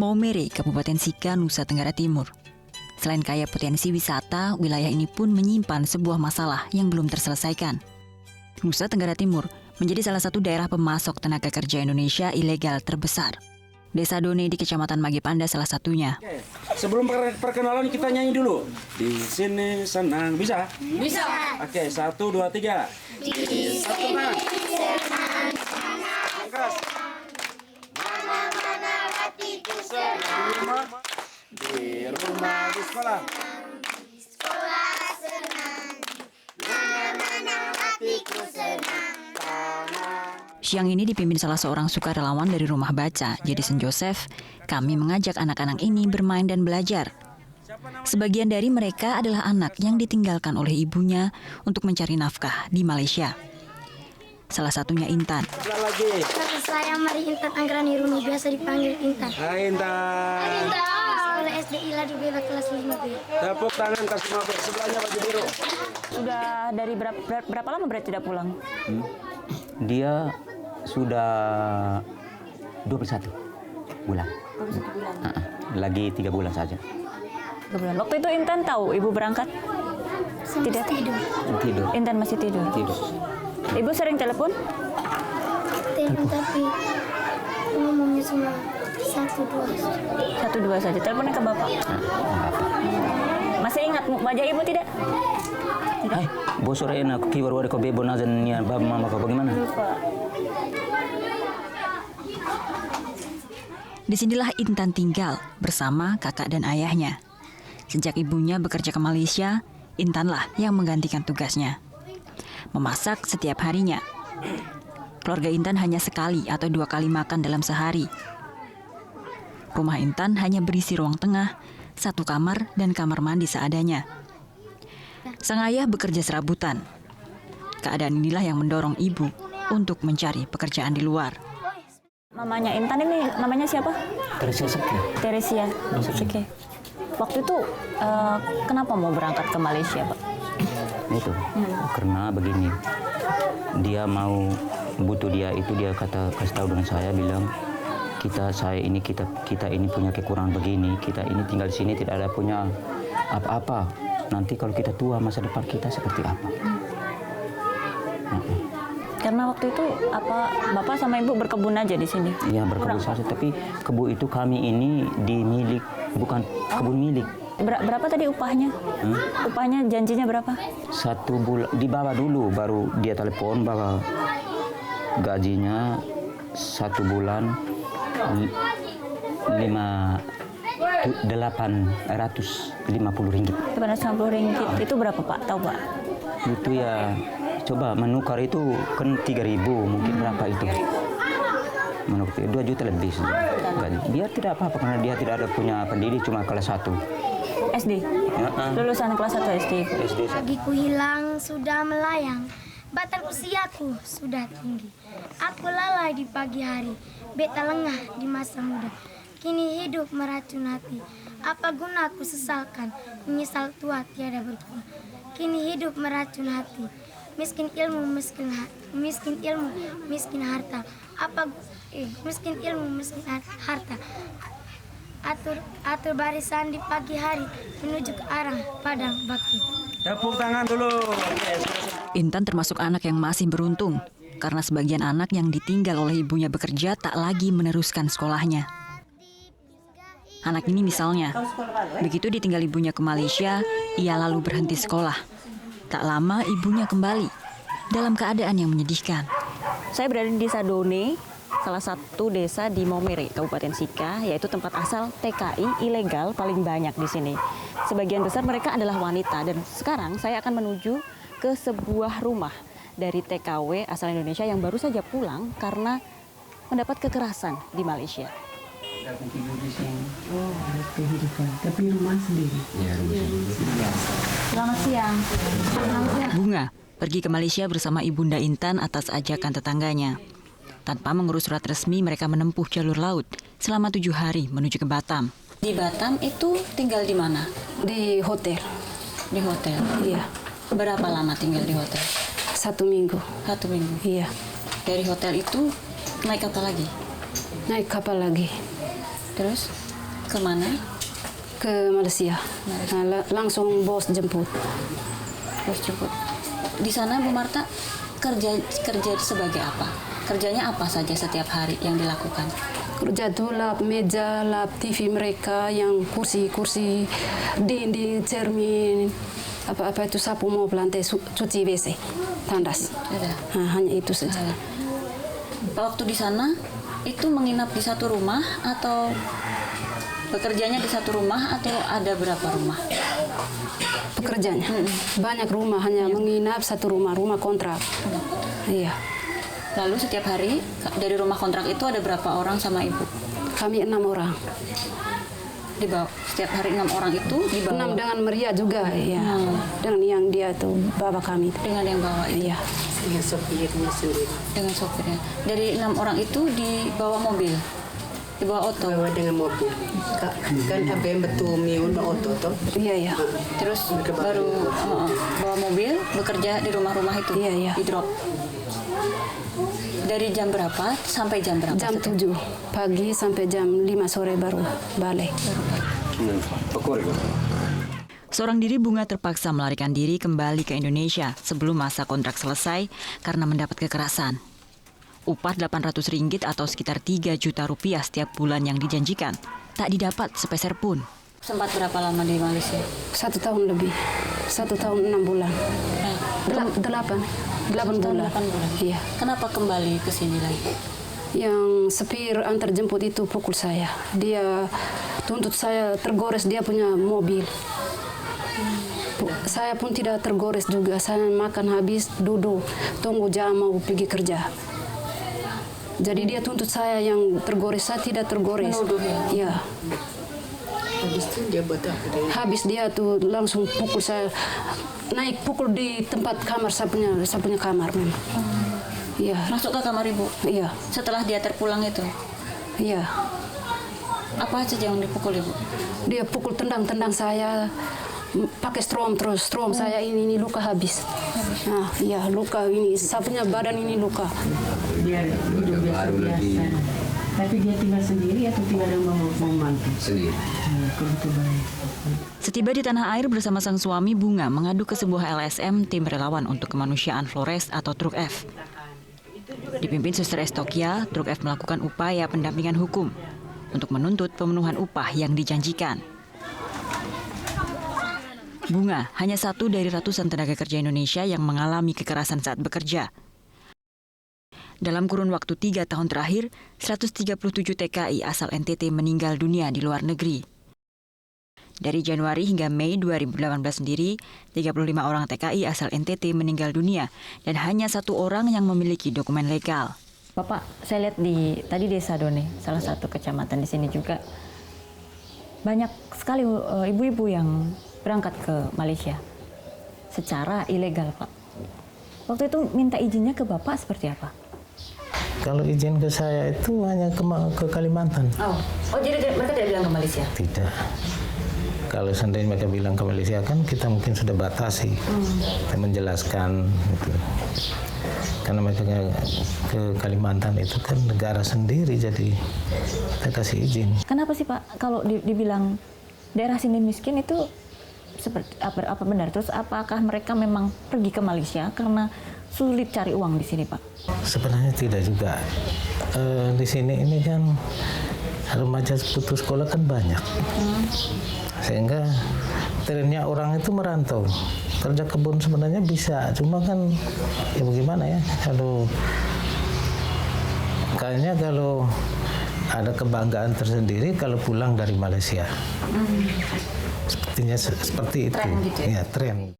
Maumere, Kabupaten Sika, Nusa Tenggara Timur. Selain kaya potensi wisata, wilayah ini pun menyimpan sebuah masalah yang belum terselesaikan. Nusa Tenggara Timur menjadi salah satu daerah pemasok tenaga kerja Indonesia ilegal terbesar. Desa Done di Kecamatan Magipanda salah satunya. Oke, sebelum perkenalan kita nyanyi dulu. Di sini senang, bisa? Bisa. Oke, 1, 2, 3. Di sini senang, Angkas. mana-mana hatiku senang. Di rumah, di sekolah. Sekolah senang, mana-mana hatiku senang. Siang ini dipimpin salah seorang sukarelawan dari Rumah Baca, jadi St. Joseph, kami mengajak anak-anak ini bermain dan belajar. Sebagian dari mereka adalah anak yang ditinggalkan oleh ibunya untuk mencari nafkah di Malaysia. Salah satunya Intan. Lagi. Nama saya Mari Intan Anggrani Rumi, biasa dipanggil Intan. Hai Intan. Sekolah SD Ila di Beba kelas 5B. Tepuk tangan kasih mabuk. Sebelahnya baju biru. Sudah dari berapa lama berarti tidak pulang? Dia sudah 21 bulan. Lagi 3 bulan saja. 3 bulan. Waktu itu Intan tahu ibu berangkat? Tidak tidur. Tidur. Intan masih tidur. Tidur. Ibu sering telepon? Telepon tapi ngomongnya cuma 1-2. 1-2 saja. Teleponnya ke bapak. Masih ingat wajah ibu tidak? Hai, bosore enak kibar wari ko bebo nazan niya bab mama ko bagaimana? Disinilah Intan tinggal bersama kakak dan ayahnya. Sejak ibunya bekerja ke Malaysia, Intanlah yang menggantikan tugasnya. Memasak setiap harinya. Keluarga Intan hanya sekali atau 2 kali makan dalam sehari. Rumah Intan hanya berisi ruang tengah, 1 kamar dan kamar mandi seadanya. Sang ayah bekerja serabutan. Keadaan inilah yang mendorong ibu untuk mencari pekerjaan di luar. Mamanya Intan ini namanya siapa? Teresia Seke. Teresia Seke. Waktu itu kenapa mau berangkat ke Malaysia, Pak? Itu karena begini, dia mau butuh dia itu dia kasih tahu dengan saya bilang kita ini punya kekurangan begini, kita ini tinggal di sini tidak ada punya apa-apa. Nanti kalau kita tua masa depan kita seperti apa? Karena waktu itu bapak sama ibu berkebun aja di sini. Iya berkebun saja, tapi kebun itu kami ini bukan kebun milik. Berapa tadi upahnya? Upahnya janjinya berapa? 1 bulan dibawa dulu, baru dia telepon bahwa gajinya 1 bulan 850 ringgit. 850 ringgit. Itu berapa, Pak? Tahu, Pak? Itu ya coba menukar itu kan 3.000 mungkin berapa itu? Menukar 2 juta lebih sih. Biar tidak apa-apa karena dia tidak ada punya pendidik, cuma kelas 1. SD? Lulusan kelas 1 SD? SD. Pagiku hilang sudah melayang, batal usiaku sudah tinggi. Aku lalai di pagi hari, beta lengah di masa muda. Kini hidup meracun hati, apa guna aku sesalkan, menyesal tua tiada berguna. Kini hidup meracun hati, miskin ilmu, miskin harta. Miskin ilmu, miskin harta. Atur barisan di pagi hari menuju ke arah padang bakti. Tepuk tangan dulu. Intan termasuk anak yang masih beruntung karena sebagian anak yang ditinggal oleh ibunya bekerja tak lagi meneruskan sekolahnya. Anak ini misalnya, begitu ditinggal ibunya ke Malaysia, ia lalu berhenti sekolah. Tak lama ibunya kembali dalam keadaan yang menyedihkan. Saya berada di Desa Done, salah satu desa di Maumere, Kabupaten Sika, yaitu tempat asal TKI ilegal paling banyak di sini. Sebagian besar mereka adalah wanita dan sekarang saya akan menuju ke sebuah rumah dari TKW asal Indonesia yang baru saja pulang karena mendapat kekerasan di Malaysia. Oh, kehidupan. Tapi rumah sendiri. Ya, rumah sendiri. Selamat siang. Bunga pergi ke Malaysia bersama Ibunda Intan atas ajakan tetangganya. Tanpa mengurus surat resmi, mereka menempuh jalur laut selama 7 hari menuju ke Batam. Di Batam itu tinggal di mana? Di hotel. Di hotel? Iya. Berapa lama tinggal di hotel? 1 minggu. 1 minggu? Iya. Dari hotel itu naik kapal lagi? Naik kapal lagi. Terus? Kemana? Ke Malaysia. Nah, langsung bos jemput. Bos jemput. Di sana Bu Marta kerja sebagai apa? Kerjanya apa saja setiap hari yang dilakukan? Kerja tuh lap meja, lap TV mereka, yang kursi, dinding, cermin, apa-apa itu sapu mau lantai, cuci WC, tandas. Sudah. Nah, hanya itu saja. Waktu di sana itu menginap di satu rumah atau bekerjanya di satu rumah atau ada berapa rumah? Pekerjaannya banyak rumah, hanya menginap satu rumah kontrak. Iya. Lalu setiap hari dari rumah kontrak itu ada berapa orang sama ibu? Kami 6 orang. Dibawa setiap hari 6 orang itu dibawa 6 dengan Maria juga, ya. Dengan yang dia tuh bapak kami. dengan yang bawa itu. Iya. Dengan sopirnya sendiri. Dengan sopirnya. Dari 6 orang itu dibawa mobil, dibawa oto. Bawa dengan mobil. Kan ada yang betul miun oto toh. Iya, iya. Terus baru bawa mobil bekerja di rumah-rumah itu. Iya, iya. Di drop. Dari jam berapa sampai jam berapa? Jam 7 pagi sampai jam 5 sore baru balik. Seorang diri Bunga terpaksa melarikan diri kembali ke Indonesia sebelum masa kontrak selesai karena mendapat kekerasan. Upah Rp800 atau sekitar 3 juta rupiah setiap bulan yang dijanjikan tak didapat sepeser pun. Sempat berapa lama di Malaysia? 1 tahun lebih. 1 tahun 6 bulan. 8 bulan. 8 bulan. Iya. Kenapa kembali ke sini lagi? Yang supir antar jemput itu pukul saya. Dia tuntut saya tergores dia punya mobil. Saya pun tidak tergores juga. Saya makan habis, duduk, tunggu jam mau pergi kerja. Jadi dia tuntut saya yang tergores, saya tidak tergores. Menuduh ya? Iya. Habis itu dia buat apa dengan Habis dia tuh langsung pukul saya, naik pukul di tempat kamar saya punya kamar memang. Iya. Masuk ke kamar ibu? Iya. Setelah dia terpulang itu? Iya. Apa saja yang dipukul ibu? Dia pukul tendang saya, pakai strom terus. Strom saya ini luka habis. Nah, iya luka ini, saya punya badan ini luka. Biar hidup biasa. Tapi dia tinggal sendiri atau tinggal dengan membantu? Sendiri. Setiba di tanah air bersama sang suami, Bunga mengadu ke sebuah LSM tim relawan untuk kemanusiaan Flores atau Truk F. Dipimpin Suster Estokia, Truk F melakukan upaya pendampingan hukum untuk menuntut pemenuhan upah yang dijanjikan. Bunga hanya satu dari ratusan tenaga kerja Indonesia yang mengalami kekerasan saat bekerja. Dalam kurun waktu 3 tahun terakhir, 137 TKI asal NTT meninggal dunia di luar negeri. Dari Januari hingga Mei 2018 sendiri, 35 orang TKI asal NTT meninggal dunia dan hanya 1 orang yang memiliki dokumen legal. Bapak, saya lihat di tadi Desa Done, salah satu kecamatan di sini juga banyak sekali ibu-ibu yang berangkat ke Malaysia secara ilegal, Pak. Waktu itu minta izinnya ke Bapak seperti apa? Kalau izin ke saya itu hanya ke Kalimantan. Oh, jadi mereka tidak bilang ke Malaysia? Tidak. Kalau seandainya mereka bilang ke Malaysia kan kita mungkin sudah batasi. Kita menjelaskan gitu. Karena mereka ke Kalimantan itu kan negara sendiri, jadi kita kasih izin. Kenapa sih Pak kalau dibilang daerah sini miskin itu seperti apa benar? Terus apakah mereka memang pergi ke Malaysia karena sulit cari uang di sini, Pak? Sebenarnya tidak juga. Di sini ini kan remaja putus sekolah kan banyak, sehingga trennya orang itu merantau. Kerja kebun sebenarnya bisa, cuma kan ya bagaimana ya? Kayaknya kalau ada kebanggaan tersendiri kalau pulang dari Malaysia. Sepertinya seperti itu. Tren gitu ya? Ya, tren.